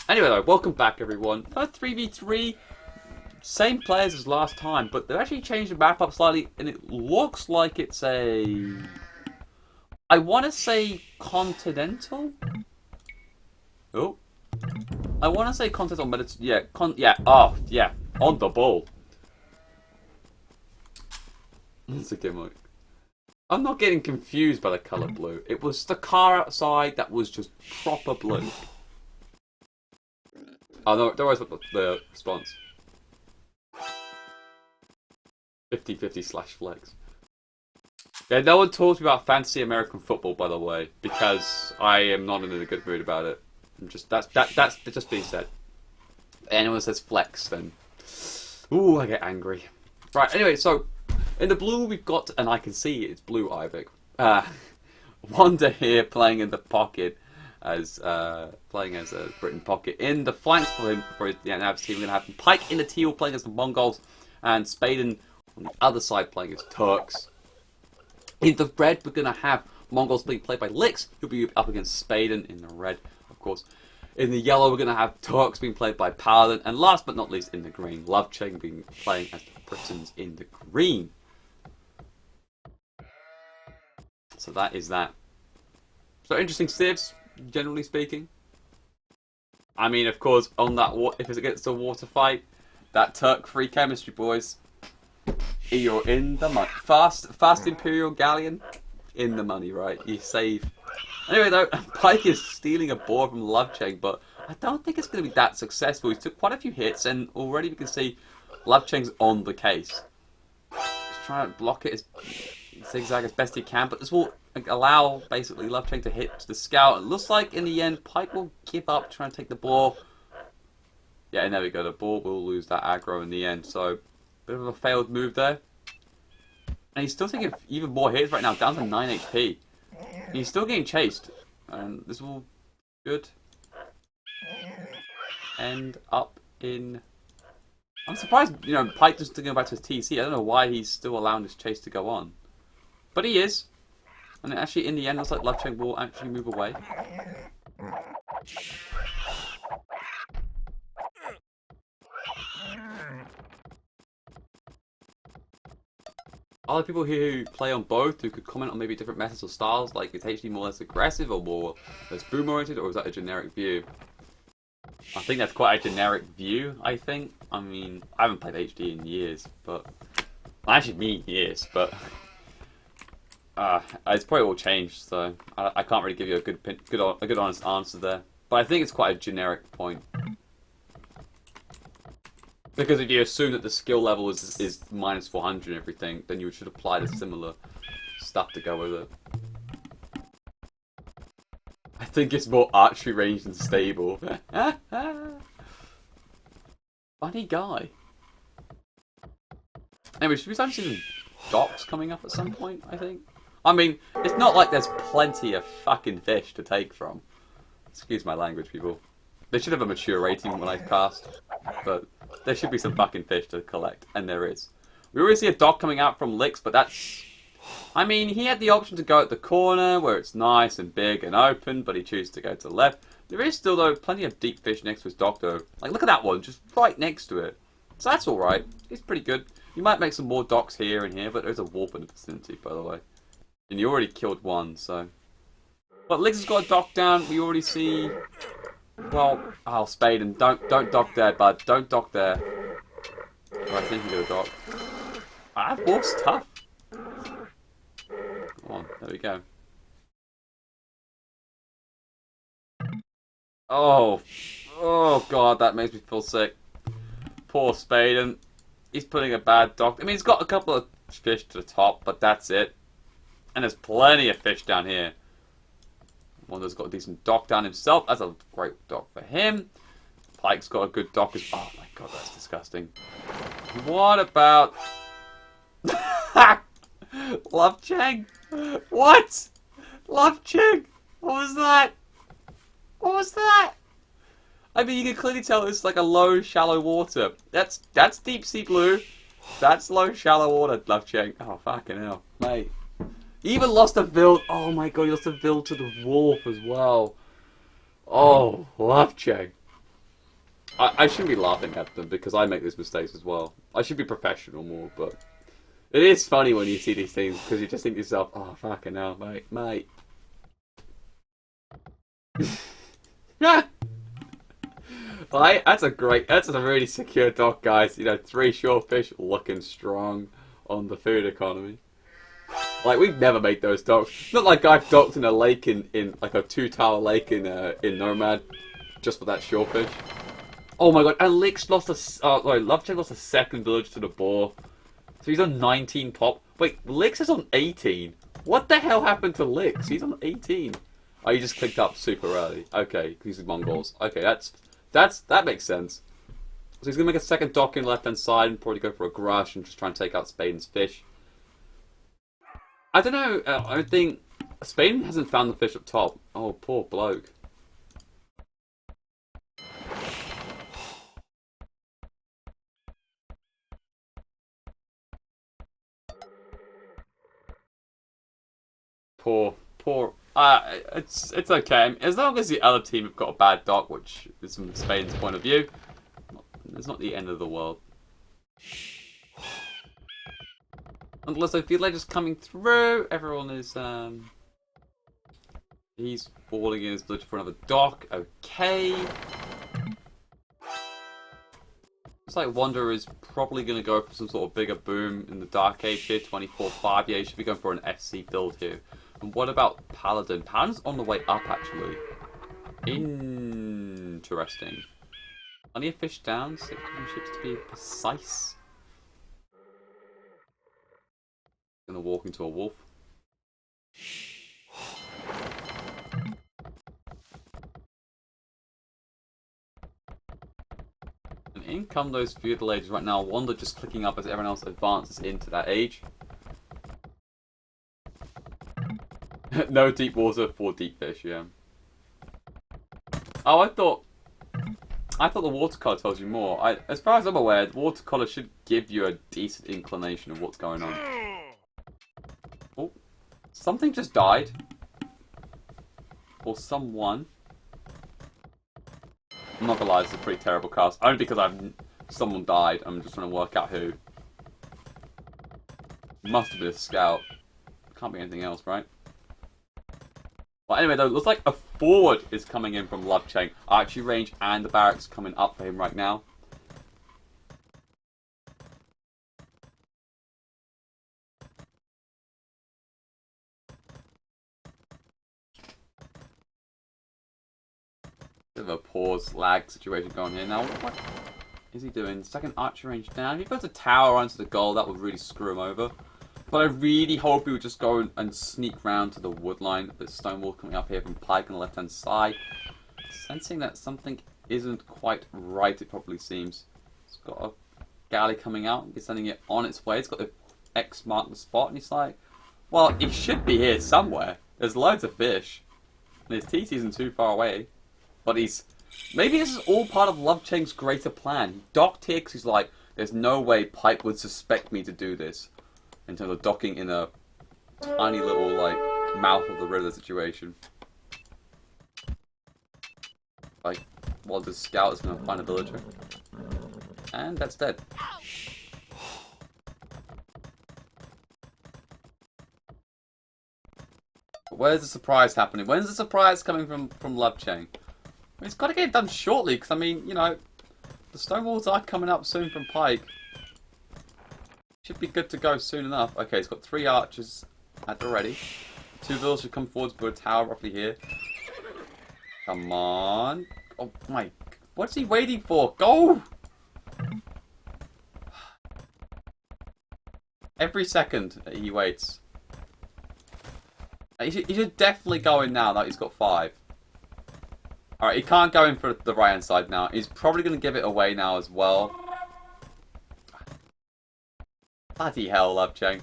Anyway, though, welcome back, everyone. 3v3, same players as last time, but they've actually changed the map up slightly, and it looks like it's a... I want to say Continental? Oh. I want to say Continental, but it's... Yeah, on the ball. That's a gimmick. I'm not getting confused by the colour blue. It was the car outside that was just proper blue. Oh no, don't worry about the response. 50/50/flex. Yeah, no one talks about fantasy American football, by the way, because I am not in a good mood about it. I'm just that's just being said. If anyone says flex, then ooh, I get angry. Right. Anyway, so in the blue we've got, and I can see it's blue Ivik. Wanda here playing in the pocket as playing as a Britain pocket. In the flanks for him for the Navs team, we're gonna have Pike in the teal playing as the Mongols, and Spaden on the other side playing as Turks. In the red, we're gonna have Mongols being played by Lix, who'll be up against Spaden in the red, of course. In the yellow, we're gonna have Turks being played by Paladin, and last but not least, in the green, Lovecheng being playing as the Britons in the green. So that is that. So interesting civs, generally speaking. I mean, of course, on that if it's against a water fight, that Turk free chemistry, boys. You're in the money. Fast Imperial galleon, in the money, right? You save. Anyway, though, Pike is stealing a boar from Lovecheng, but I don't think it's going to be that successful. He took quite a few hits, and already we can see Lovecheng's on the case. He's trying to block it as zigzag as best he can, but this will allow basically Lovecheng to hit the scout. It looks like in the end Pike will give up trying to take the boar. Yeah, and there we go. The boar will lose that aggro in the end. So bit of a failed move there. And he's still taking even more hits right now, down to 9 HP. And he's still getting chased. And this will good end up in... I'm surprised, Pike just didn't go back to his TC. I don't know why he's still allowing this chase to go on. But he is. And actually, in the end, looks like Lovecheng will actually move away. Other people here who play on both who could comment on maybe different methods or styles, like is HD more or less aggressive or more less boom oriented, or is that a generic view? I think that's quite a generic view, I think. I mean, I haven't played HD in years, but... I actually mean years, but... it's probably all changed, so I can't really give you a good honest answer there. But I think it's quite a generic point. Because if you assume that the skill level is minus 400 and everything, then you should apply the similar stuff to go with it. I think it's more archery ranged and stable. Funny guy. Anyway, should we start seeing docks coming up at some point, I think? I mean, it's not like there's plenty of fucking fish to take from. Excuse my language, people. They should have a mature rating when I cast, but there should be some fucking fish to collect, and there is. We already see a dock coming out from Lix, but that's... I mean, he had the option to go at the corner, where it's nice and big and open, but he chooses to go to the left. There is still, though, plenty of deep fish next to his dock, though. Like, look at that one, just right next to it. So that's alright. It's pretty good. You might make some more docks here and here, but there's a wolf in the vicinity, by the way. And you already killed one, so... But Lix has got a dock down. We already see... Well, oh, Spaden, don't dock there, bud. Don't dock there. Oh, I think you got a dock. Ah, wolf's tough. Come on, there we go. Oh god, that makes me feel sick. Poor Spaden. He's putting a bad dock. I mean, he's got a couple of fish to the top, but that's it. And there's plenty of fish down here. Wanda's got a decent dock down himself. That's a great dock for him. Pike's got a good dock as... Oh my god, that's disgusting. What about... Lovecheng? What? Lovecheng? What was that? What was that? I mean, you can clearly tell it's like a low, shallow water. That's deep sea blue. That's low, shallow water, Lovecheng. Oh, fucking hell. Mate. He even lost a build. Oh my god, he lost a build to the wolf as well. Oh, Lovecheng. I shouldn't be laughing at them because I make these mistakes as well. I should be professional more, but it is funny when you see these things because you just think to yourself, "Oh fucking hell, mate." Yeah. Right, that's a really secure dock, guys. You know, 3 shorefish looking strong on the food economy. Like, we've never made those docks. Not like I've docked in a lake in like a 2-tower lake in Nomad just for that shorefish. Oh my god, and Lick's lost Lovecheck lost a second village to the boar. So he's on 19 pop. Wait, Licks is on 18. What the hell happened to Licks? He's on 18. Oh, you just clicked up super early. Okay, these are Mongols. Okay, that makes sense. So he's gonna make a second dock in left hand side and probably go for a grush and just try and take out Spaden's fish. I don't know. I think Spaden hasn't found the fish up top. Oh, poor bloke. Poor. It's okay. As long as the other team have got a bad dock, which is from Spain's point of view, it's not the end of the world. Unless I feel like just coming through, everyone is he's falling in his village for another dock. Okay. Looks like Wanderer is probably going to go for some sort of bigger boom in the Dark Age here, 24-5. Yeah, he should be going for an FC build here. And what about Paladin? Paladin's on the way up, actually. Interesting. Plenty of fish down, 6 ships to be precise. Gonna walk into a wolf. And in come those feudal ages right now. Wander just clicking up as everyone else advances into that age. No deep water for deep fish, yeah. Oh, I thought the watercolor tells you more. As far as I'm aware, the watercolor should give you a decent inclination of what's going on. Oh, something just died. Or someone. I'm not gonna lie, this is a pretty terrible cast. Only because someone died. I'm just trying to work out who. Must have been a scout. Can't be anything else, right? Well, anyway, though, it looks like a forward is coming in from Lovechain. Archery range and the barracks coming up for him right now. Bit of a pause, lag situation going here. Now, what is he doing? Second archery range down. If he puts a tower onto the goal, that would really screw him over. But I really hope he would just go and sneak round to the wood line. But Stonewall coming up here from Pike on the left-hand side. Sensing that something isn't quite right, it probably seems. It's got a galley coming out. He's sending it on its way. It's got the X mark the spot. And he's like, well, he should be here somewhere. There's loads of fish. And his TT isn't too far away. But maybe this is all part of Lovechain's greater plan. He docked here because he's like, there's no way Pike would suspect me to do this. In terms of docking in a tiny little, like, mouth of the river situation. Like, while the scout is going to find a villager. And that's dead. But where's the surprise happening? When's the surprise coming from Lovechain? I mean, it's got to get done shortly, because, I mean, you know, the Stonewalls are coming up soon from Pike. Should be good to go soon enough. Okay, he's got 3 archers at the ready. 2 villagers should come forwards with a tower roughly here. Come on. Oh my. What's he waiting for? Go! Every second he waits. He should definitely go in now that he's got 5. Alright, he can't go in for the right hand side now. He's probably going to give it away now as well. Bloody hell, Lovechain.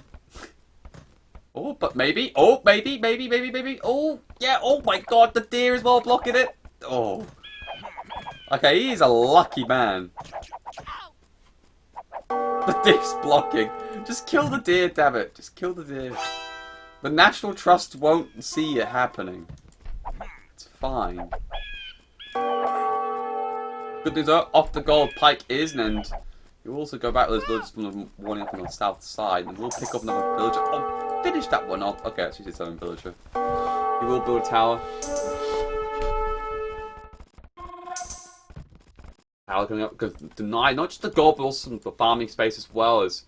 Oh, but maybe. Oh, maybe. Oh, yeah. Oh my god, the deer is well blocking it. Oh. Okay, he's a lucky man. The deer's blocking. Just kill the deer, damn it. Just kill the deer. The National Trust won't see it happening. It's fine. Good news though, off the gold Pike is, and you also go back to those villagers from the warning up on the south side, and we'll pick up another villager. Oh, finish that one off. Okay, actually did something villager. You will build a tower. Tower coming up because deny not just the gold, but also the farming space as well. As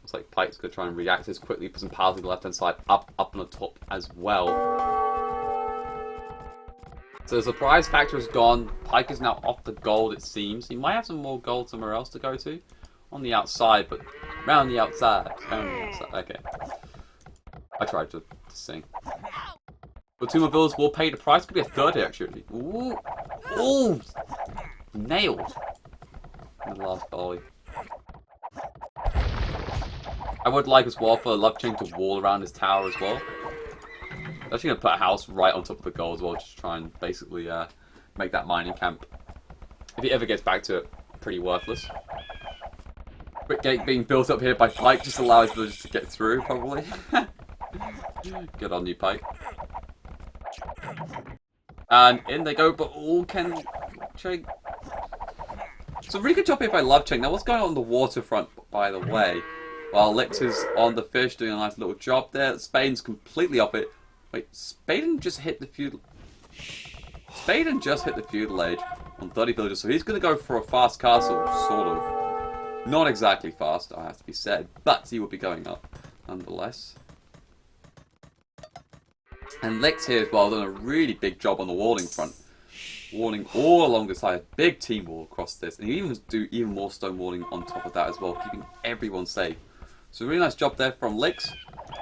it's like Pike's gonna try and react as quickly, put some power to the left hand side, up on the top as well. So the surprise factor is gone. Pike is now off the gold, it seems. He might have some more gold somewhere else to go to. On the outside, but round the outside. Round the outside. Okay. I tried to sing. But two more villas will pay the price. Could be a third here, actually. Ooh. Ooh. Nailed. In the last volley. I would like as well for the love chain to wall around his tower as well. I'm actually going to put a house right on top of the goal as well, just to try and basically make that mining camp, if he ever gets back to it, pretty worthless. Quick gate being built up here by Pike just allows villagers to get through, probably. Good on you, Pike. And in they go, but all can check. So really good job here by Love Chain. Now what's going on the waterfront, by the way? Well, Lix is on the fish doing a nice little job there. Spain's completely off it. Wait, Spaden just hit the feudal. Spaden just hit the feudal age on 30 villagers, so he's going to go for a fast castle, sort of. Not exactly fast, I have to be said, but he will be going up nonetheless. And Lex here as well done a really big job on the walling front. Walling all along the side, big team wall across this, and he even do even more stone walling on top of that as well, keeping everyone safe. So really nice job there from Lex.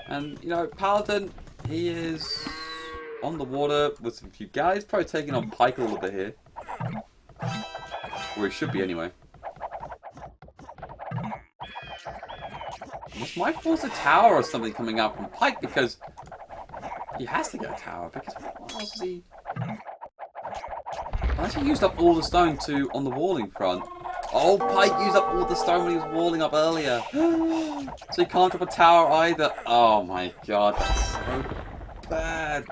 And you know, Paladin, he is on the water with a few guys, probably taking on Pike a little bit here. Or he should be anyway. This might force a tower or something coming out from Pike, because he has to get a tower, because what else is he? Unless he used up all the stone on the walling front. Oh, Pike used up all the stone when he was walling up earlier. So he can't drop a tower either. Oh my god, that's so bad.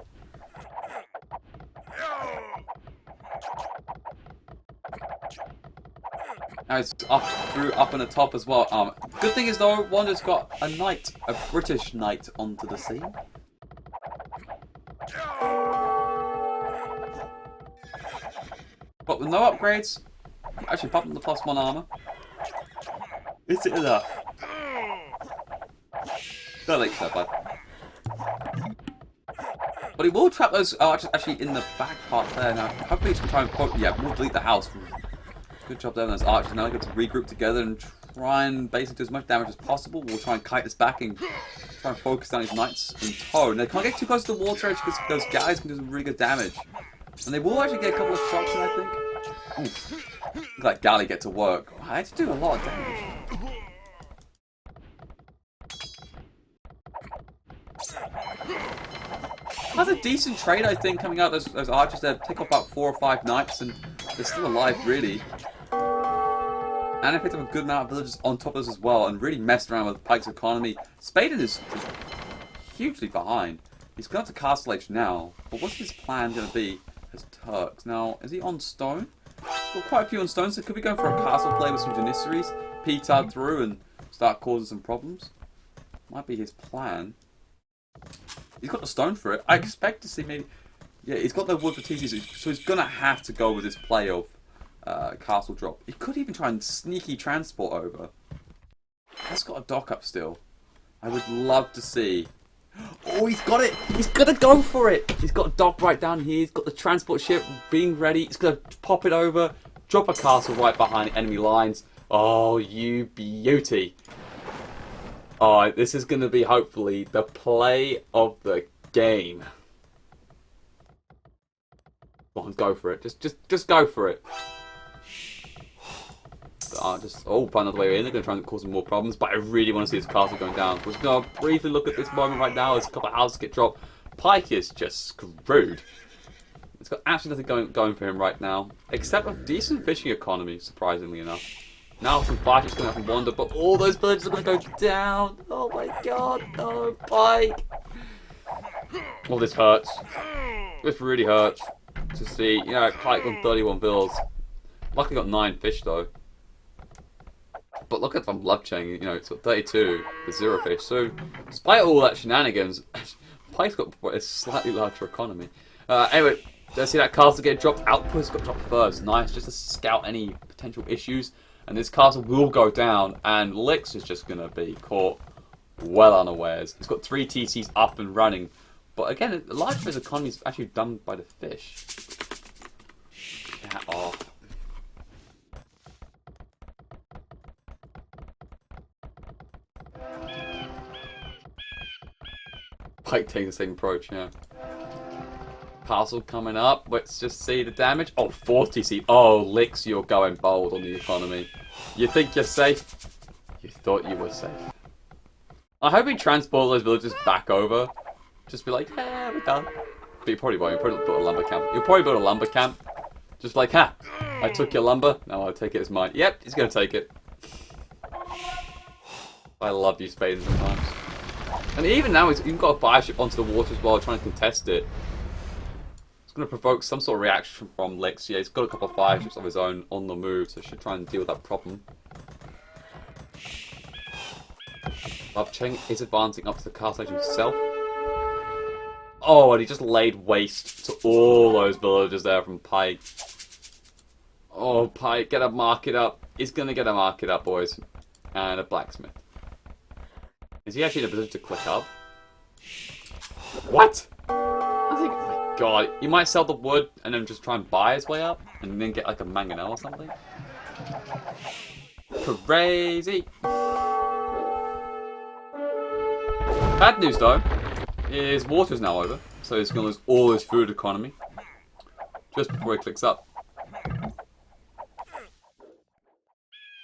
Now it's up in the top as well. Good thing is though, Wander's got a knight, a British knight onto the scene. But with no upgrades, actually apart from the +1 armor, is it enough? Don't think so, bud. But he will trap those archers actually in the back part there. Now, hopefully he can try and we'll delete the house. Good job there on those archers. Now they get to regroup together and try and basically do as much damage as possible. We'll try and kite this back and try and focus down his knights in tow. And they can't get too close to the water edge because those guys can do some really good damage. And they will actually get a couple of shots in, I think. Oof. Look like Galley get to work. Wow, I had to do a lot of damage. That's a decent trade, I think, coming out. Those archers there take off about 4 or 5 knights, and they're still alive, really. And they picked up a good amount of villagers on top of us as well, and really messed around with Pike's economy. Spaden is just hugely behind. He's going to Castle Age now, but what's his plan going to be as Turks? Now, is he on stone? Got quite a few on stone, so could be going for a castle play with some Janissaries, petard through and start causing some problems. Might be his plan. He's got the stone for it. I expect to see maybe... Yeah, he's got the wood for TCs, so he's going to have to go with this play of castle drop. He could even try and sneaky transport over. That's got a dock up still. I would love to see... Oh, he's got it! He's gonna go for it! He's got a dock right down here. He's got the transport ship being ready. He's gonna pop it over, drop a castle right behind enemy lines. Oh, you beauty! Oh, this is gonna be hopefully the play of the game. Come on, go for it. Just go for it. Find another way in. They're going to try and cause some more problems, but I really want to see this castle going down. We're just going to briefly look at this moment right now as a couple of houses get dropped. Pike is just screwed. It's got absolutely nothing going for him right now, except a decent fishing economy, surprisingly enough. Now some fighters going to have to wander, but all those villages are going to go down. Oh my god, no, Pike. Oh, this hurts. This really hurts to see. You know, Pike on 31 vills. Luckily got 9 fish though. But look at the love chain, you know, it's got 32 with 0 fish. So, despite all that shenanigans, Pike's got a slightly larger economy. Anyway, let's see that castle get dropped. Outpost got dropped first. Nice, just to scout any potential issues. And this castle will go down, and Lix is just going to be caught well unawares. It's got 3 TCs up and running. But again, a large of his economy is actually done by the fish. Get off. Pike taking the same approach, yeah. Castle coming up. Let's just see the damage. Oh, 40 TC. Oh, Lix, you're going bold on the economy. You think you're safe? You thought you were safe. I hope he transport those villagers back over. Just be like, yeah, we're done. But you probably won't. You'll probably build a lumber camp. You'll probably build a lumber camp. Just like, ha, I took your lumber. Now I'll take it as mine. Yep, he's going to take it. I love you, Spaden, sometimes. And even now, he's even got a fire ship onto the water as well, trying to contest it. It's going to provoke some sort of reaction from Lix. Yeah, he's got a couple of fire ships of his own on the move, so should try and deal with that problem. Love Cheng is advancing up to the castle himself. Oh, and he just laid waste to all those villagers there from Pike. Oh, Pike, get a market up. He's going to get a market up, boys. And a blacksmith. Is he actually in a position to click up? What? I think, oh my god, he might sell the wood and then just try and buy his way up and then get like a mangonel or something. Crazy. Bad news though, is water's now over, so he's going to lose all his food economy just before he clicks up.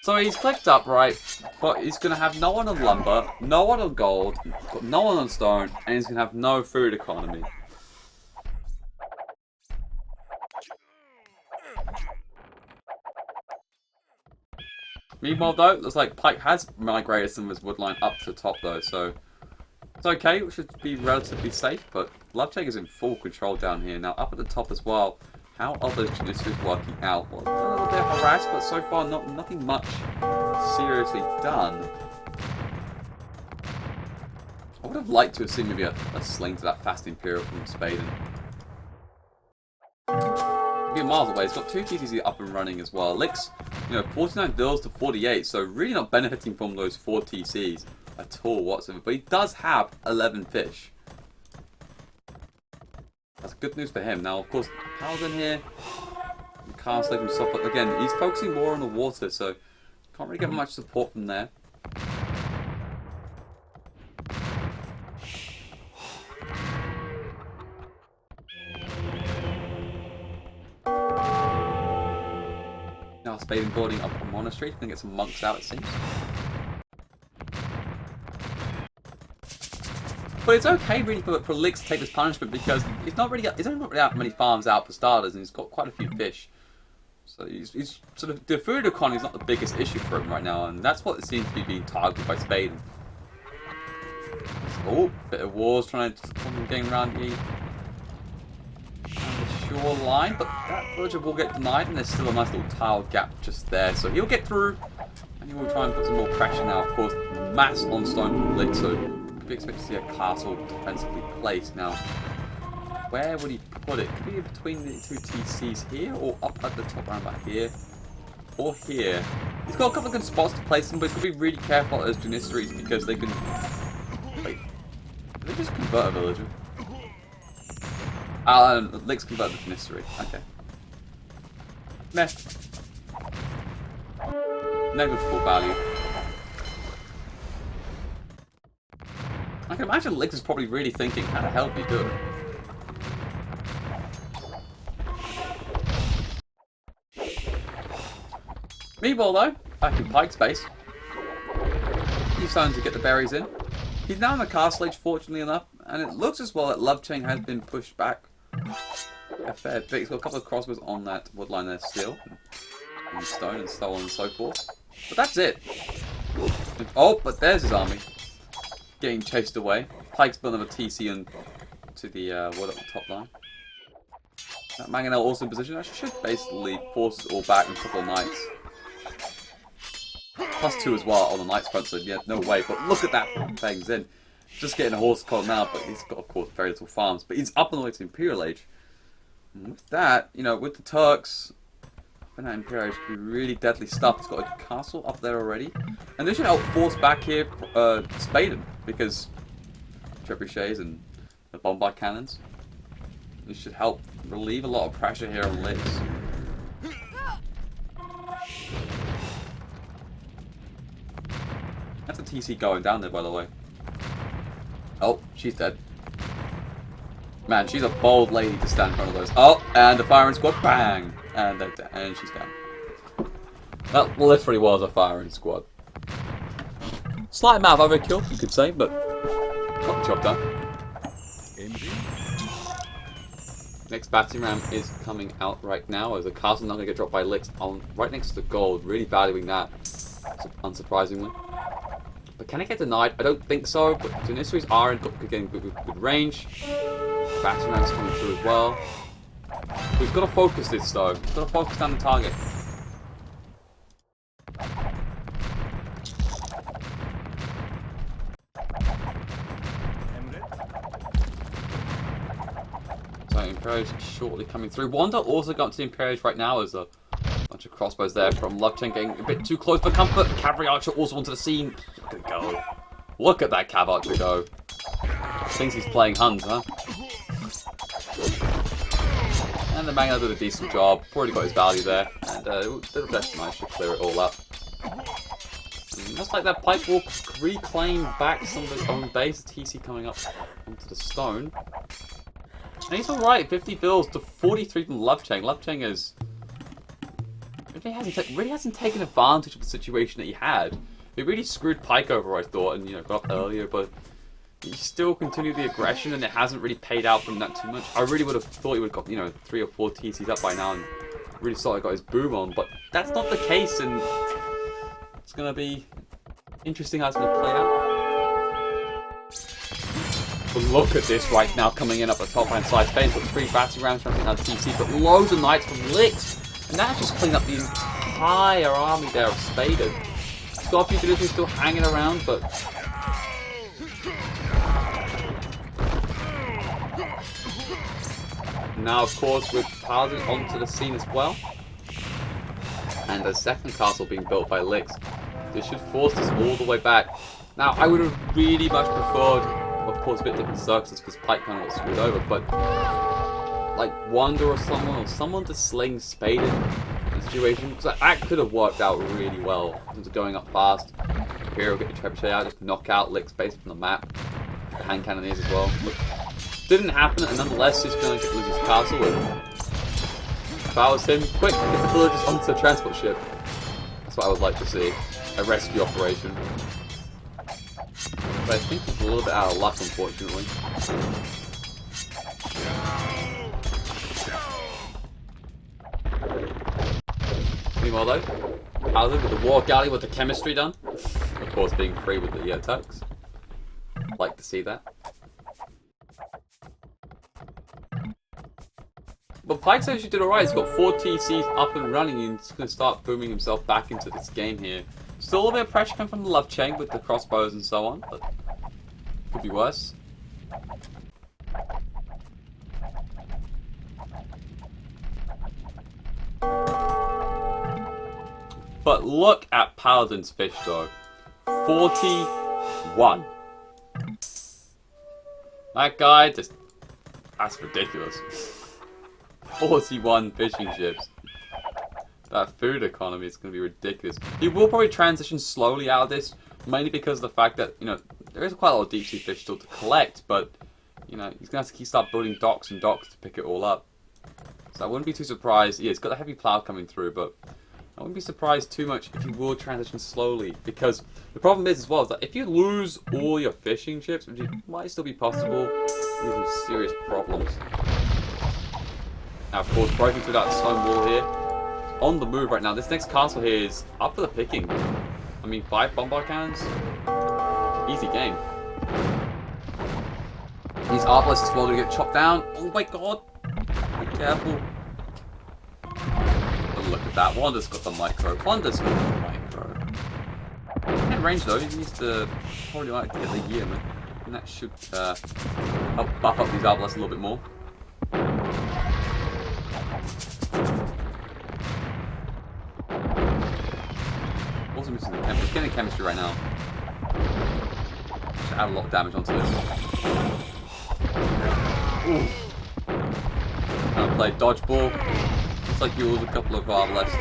So he's clicked up, right, but he's going to have no one on lumber, no one on gold, no one on stone, and he's going to have no food economy. Meanwhile though, looks like Pike has migrated some of his woodline up to the top though, so it's okay, it should be relatively safe, but Lovecheck is in full control down here. Now up at the top as well, how are those Janissaries working out? Well, a little bit harassed, but so far nothing much seriously done. I would have liked to have seen maybe a sling to that fast Imperial from Spaden. Be miles away, it's got 2 TCs up and running as well. Lix, you know, 49 bills to 48, so really not benefiting from those 4 TCs at all whatsoever. But he does have 11 fish. That's good news for him. Now, of course, Pal's in here. You can't slip himself, but again, he's focusing more on the water, so can't really get much support from there. Now, Spaden boarding up a monastery. Gonna get some monks out, it seems. But it's okay really for Lix to take this punishment because he's not really out many farms out for starters, and he's got quite a few fish. So he's sort of the food economy is not the biggest issue for him right now, and that's what it seems to be being targeted by Spaden. Oh, bit of wars trying to getting around the shoreline, but that villager will get denied, and there's still a nice little tile gap just there, so he'll get through, and he will try and put some more pressure now. Of course, mass on stone from Lix, so we expect to see a castle defensively placed. Now, where would he put it? Could it be between the 2 TCs here, or up at the top around about here, or here? He's got a couple of good spots to place them, but he's got to be really careful at those Janissaries because they can... Wait, did they just convert a villager? Lix convert the Janissary. Okay. Meh. Negligible value. I can imagine Lix is probably really thinking, how the hell did he do it? Meanwhile though, back in Pike's base, he's starting to get the berries in. He's now in the castle age, fortunately enough, and it looks as well that Lovechain has been pushed back a fair bit. He's got a couple of crossbows on that woodline there still, and stone and so on and so forth. But that's it. Oh, but there's his army. Getting chased away. Pike's building a TC to the wood at the top line. That mangonel also in position. I should basically force it all back in a couple of knights. +2 as well on the knights front, so yeah, no way. But look at that bangs in. Just getting a horse called now, but he's got, of course, very little farms. But he's up on the way to Imperial Age. And with that, you know, with the Turks, that Imperial Age could be really deadly stuff. He's got a castle up there already. And this should help force back here Spaden, because trebuchets and the bombard cannons. This should help relieve a lot of pressure here on Licks. That's a TC going down there, by the way. Oh, she's dead. Man, she's a bold lady to stand in front of those. Oh, and the firing squad, bang! And she's down. That literally was a firing squad. Slight amount of overkill, you could say, but got the job done. Next battering ram is coming out right now as a castle not going to get dropped by Licks on right next to the gold, really valuing that, unsurprisingly. But can it get denied? I don't think so, but Janissaries are getting good range. Battering ram's coming through as well. We've got to focus this though. We've got to focus down the target. So Imperial shortly coming through. Wanda also got to the Imperial right now as a bunch of crossbows there from Lovechain getting a bit too close for comfort. Cavalry Archer also onto the scene. Look at go. Look at that Cav Archer go. Thinks he's playing Huns, huh? And the Magna did a decent job. Already got his value there. And the best managed to clear it all up. And just like that, Pike will reclaim back some of his own base. TC coming up onto the stone. And he's alright. 50 bills to 43 from Lovechain. Lovechain is... really hasn't taken advantage of the situation that he had. He really screwed Pike over, I thought, and got up earlier, but he still continued the aggression, and it hasn't really paid out from that too much. I really would have thought he would have got 3 or 4 TCs up by now, and really solid got his boom on, but that's not the case, and it's gonna be interesting how it's gonna play out. But look at this right now, coming in up the top hand side. Spain's got 3 battering rams from another TC, but loads of knights from Licks. And that just cleaned up the entire army there of Spaden. He's got a few divisions still hanging around, but... Now, of course, with Paladin onto the scene as well. And a second castle being built by Licks. This should force us all the way back. Now, I would have really much preferred, of course, a bit different circles because Pike kind of got screwed over, but... like Wanda or someone to sling Spaden in the situation, because that could have worked out really well in terms of going up fast. Imperial get the trebuchet out, just knock out Licks based from the map. The hand cannoneers as well. But didn't happen, and nonetheless he's going to lose his castle. And if I was him, quick, get the villagers onto the transport ship. That's what I would like to see. A rescue operation. But I think he's a little bit out of luck, unfortunately. Meanwhile though, Paladin with the War Galley with the chemistry done. Of course being free with the Turks. Like to see that. But Pike's actually did alright. He's got 4 TCs up and running and he's going to start booming himself back into this game here. Still a little bit of pressure coming from the Lovechain with the crossbows and so on, but could be worse. But look at Paladin's fish though. 41. That guy just... that's ridiculous. 41 fishing ships. That food economy is going to be ridiculous. He will probably transition slowly out of this, mainly because of the fact that, there is quite a lot of deep sea fish still to collect, but, he's going to have to start building docks and docks to pick it all up. So I wouldn't be too surprised. Yeah, it's got a heavy plow coming through, but I wouldn't be surprised too much if you will transition slowly, because the problem is as well is that if you lose all your fishing ships, which might still be possible, you have some serious problems. Now, of course, breaking through that stone wall here, on the move right now. This next castle here is up for the picking. I mean, 5 bombard cannons, easy game. These arbalists as well to get chopped down. Oh my god! Be careful. But look at that. Wanda's got the micro. Wanda's got the micro. In range though, he needs to probably like to get the year, man. And that should help buff up these Arbalests a little bit more. Also missing the chemistry. He's getting chemistry right now. Should add a lot of damage onto this. Ooh. Gonna play dodgeball. Looks like you lose a couple of Arbalests.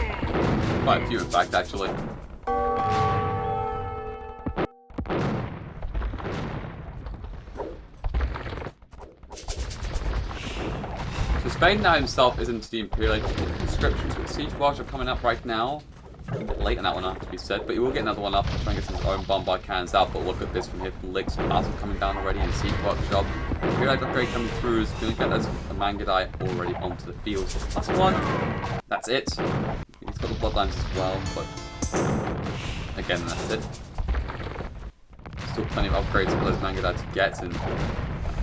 Quite a few in fact, actually. So Spain now himself isn't the Imperial conscriptions, but Siege Barge are coming up right now. A bit late on that one, to be said, but he will get another one up and try and get some own bombard cannons out. But look at this from here from Lix. Castle coming down already in Siege Workshop. Imperial upgrade coming through is going to get us a Mangudai already onto the field. So plus one. That's it. He's got the bloodlines as well, but again, that's it. Still plenty of upgrades for those Mangudai to get, and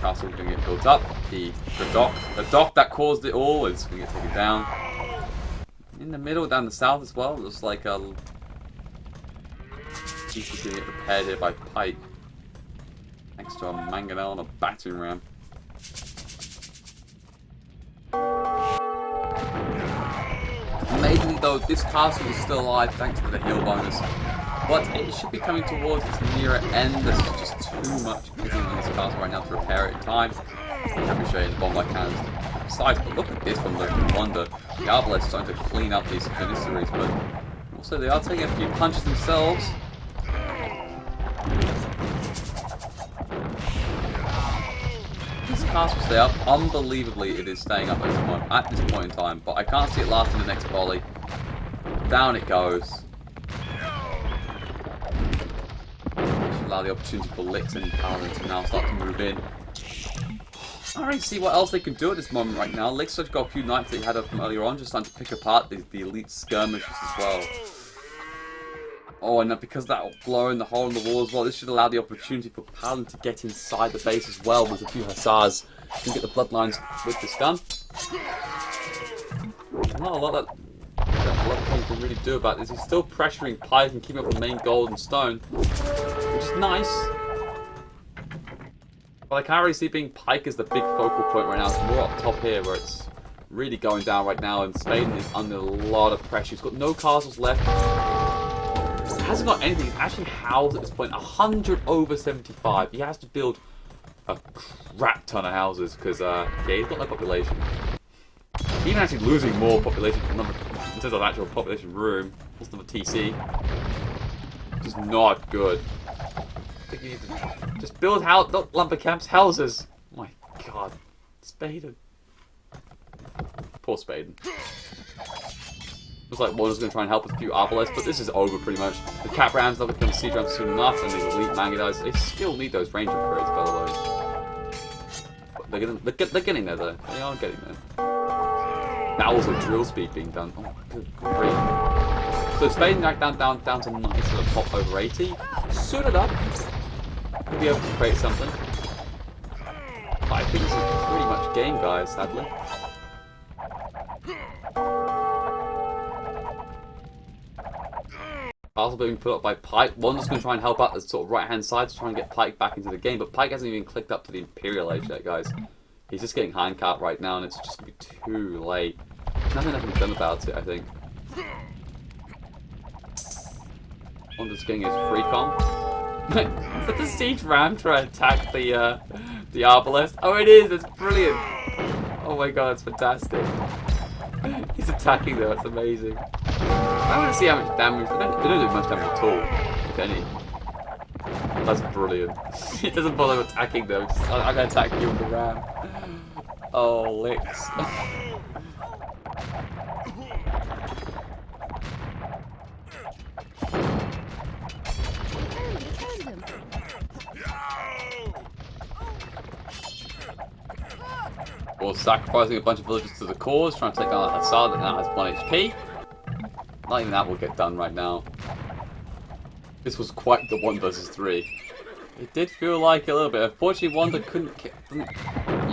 castle going to get built up. The dock that caused it all is going to get taken down. In the middle, down the south as well, looks like he's going to get repaired here by Pike. Thanks to a mangonel and a battering ram. Amazingly though, this castle is still alive thanks to the heal bonus. But it should be coming towards its nearer end. There's just too much hitting on this castle right now to repair it in time. Can't be showing the bombard cannons sides, but look at this from the Wonder. The Arbalests are starting to clean up these Janissaries, but also they are taking a few punches themselves. This castle stay up. Unbelievably, it is staying up at this point in time, but I can't see it lasting the next volley. Down it goes. Should allow the opportunity for Lix and Paladin to now start to move in. I don't really see what else they can do at this moment right now. Lix has got a few knights that he had up from earlier on, just starting to pick apart the elite skirmishers as well. Oh, and because that will blow in the hole in the wall as well, this should allow the opportunity for Paladin to get inside the base as well with a few hussars. You can get the bloodlines with this gun. Not a lot that Tom can really do about this. He's still pressuring Pike and keeping up the main gold and stone, which is nice. But I can't really see being Pike as the big focal point right now. It's more up top here where it's really going down right now, and Spain is under a lot of pressure. He's got no castles left. He hasn't got anything. He's actually housed at this point. 100 over 75. He has to build a crap ton of houses because, yeah, he's got no population. Even actually losing more population in terms of actual population room, most of the TC, which is not good. I think you need to just build not lumber camps, houses. Oh my god, Spaden. Poor Spaden. Looks like Warner's going to try and help with a few Arbalests, but this is over pretty much. The Cap Rams not become siege rams soon enough, and these elite Mangudais, they still need those range upgrades, by the way. They're getting there though. They are getting there. Now also drill speed being done. Oh, good grief. So Spain back down to 90 to the top over 80. Soon enough, we'll be able to create something. But I think this is pretty much game, guys, sadly. Also being put up by Pike. One that's going to try and help out the sort of right-hand side to try and get Pike back into the game, but Pike hasn't even clicked up to the Imperial age yet, guys. He's just getting handcart right now, and it's just going to be too late. Nothing that can be done about it, I think. One just getting his free com. Is that the siege ram trying to attack the Arbalest? Oh, it is! It's brilliant! Oh my god, that's fantastic. He's attacking though, that's amazing. I want to see how much damage. They don't do much damage at all, if any. That's brilliant. He doesn't bother attacking them. I'm going to attack you with the ram. Oh, licks. Or sacrificing a bunch of villagers to the cause, trying to take on a Hussar that now has 1 HP. Not even that will get done right now. This was quite the 1 versus 3. It did feel like a little bit. Unfortunately, Wanda couldn't.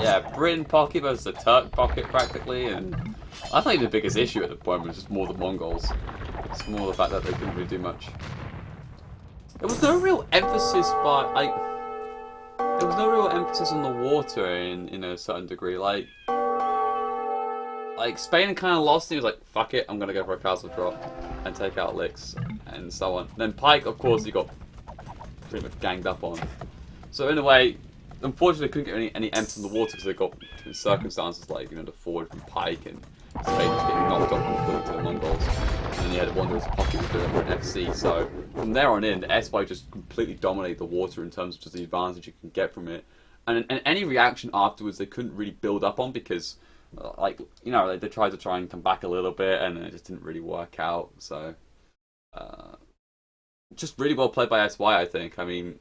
Yeah, Britain pocket versus the Turk pocket practically, and I think the biggest issue at the point was just more the Mongols. It's more the fact that they couldn't really do much. There was no real emphasis there was no real emphasis on the water in a certain degree. Like Spain kind of lost. He was like, "Fuck it, I'm gonna go for a castle drop and take out licks and so on." And then Pike, of course, he got pretty much ganged up on. So in a way, unfortunately, they couldn't get any emphasis on the water because they got different circumstances, like the forward from Pike and Spain was getting knocked off completely to the Mongols. And then you had Wanderer's pocket was doing for an FC. So from there on in, the SY just completely dominated the water in terms of just the advantage you can get from it. And any reaction afterwards, they couldn't really build up on because, they tried to try and come back a little bit, and it just didn't really work out. So, just really well played by SY, I think. I mean,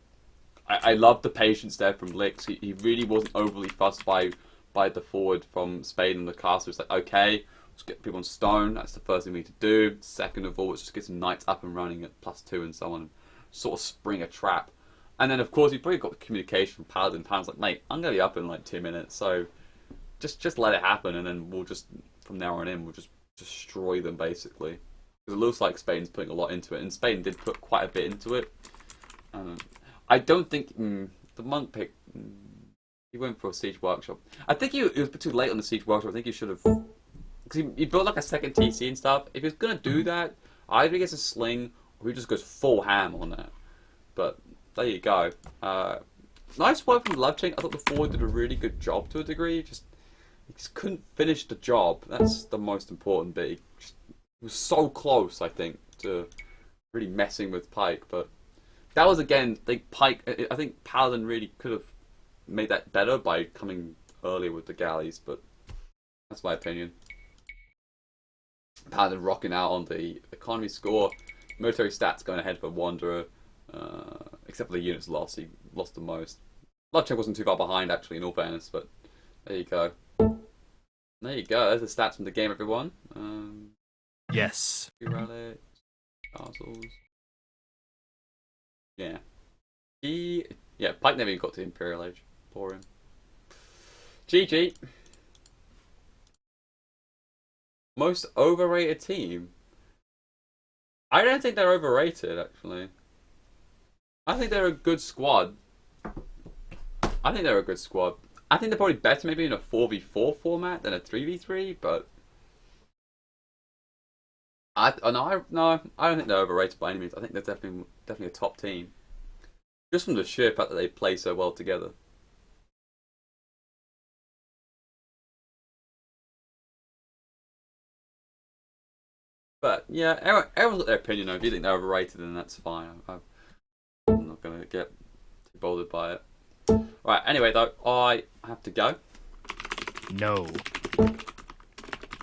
I love the patience there from Lix. He really wasn't overly fussed by the forward from Spain and the castle. It's like, okay, let's get people on stone. That's the first thing we need to do. Second of all, let's just get some knights up and running at +2 and so on. And sort of spring a trap. And then, of course, we probably got the communication from Paladin. Paladin's like, mate, I'm going to be up in like 2 minutes. So just let it happen. And then we'll just, from now on in, we'll just destroy them, basically. Because it looks like Spain's putting a lot into it. And Spain did put quite a bit into it. I don't think the monk pick. He went for a siege workshop. I think it was too late on the siege workshop. I think he should have, because he built like a second TC and stuff. If he's gonna do that, either he gets a sling or he just goes full ham on that. But there you go. Nice work from Lovechain. I thought the forward did a really good job to a degree. He just couldn't finish the job. That's the most important bit. He was so close, I think, to really messing with Pike, but. That was again, Pike. I think Paladin really could have made that better by coming earlier with the galleys, but that's my opinion. Paladin rocking out on the economy score, military stats going ahead for Wanderer, except for the units lost. He lost the most. Lovecheck wasn't too far behind actually, in all fairness, but there you go. There you go. There's the stats from the game, everyone. Yes. Relics, castles. Yeah. Pike never even got to the Imperial Age. Poor him. GG. Most overrated team? I don't think they're overrated, actually. I think they're a good squad. I think they're probably better maybe in a 4v4 format than a 3v3, but... I don't think they're overrated by any means. I think they're definitely a top team. Just from the sheer fact that they play so well together. But yeah, everyone's got their opinion. If you think they're overrated, then that's fine. I'm not gonna get too bothered by it. Right. Anyway, though, I have to go. No.